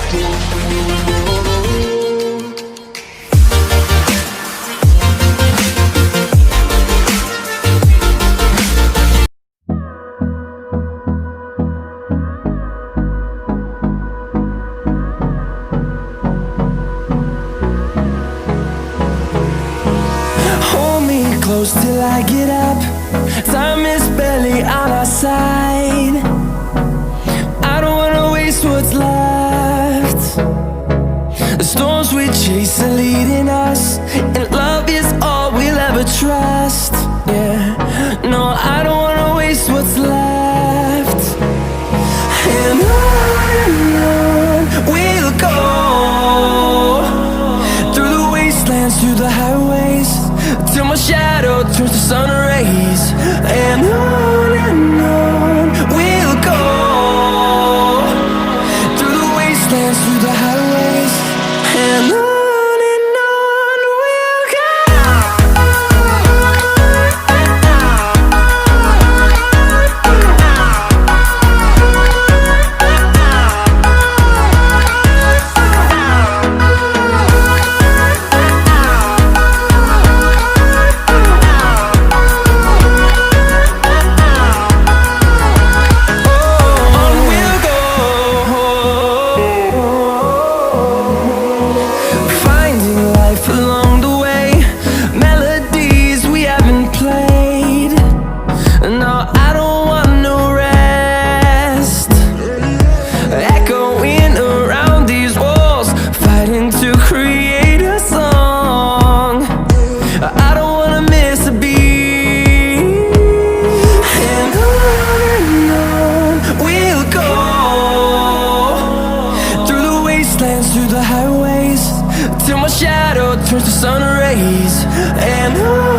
Hold me close till I get up. Time is barely on our side. I don't wanna waste what's left. The storms we chase are leading us, and love is all we'll ever trust. Yeah, no, I don't wanna waste what's left. And on we'll go, through the wastelands, through the highways, till my shadow turns to sun rays. And on we'll go, through the wastelands, through the highways, and on we'll go. Through the highways, till my shadow turns to sun rays. And on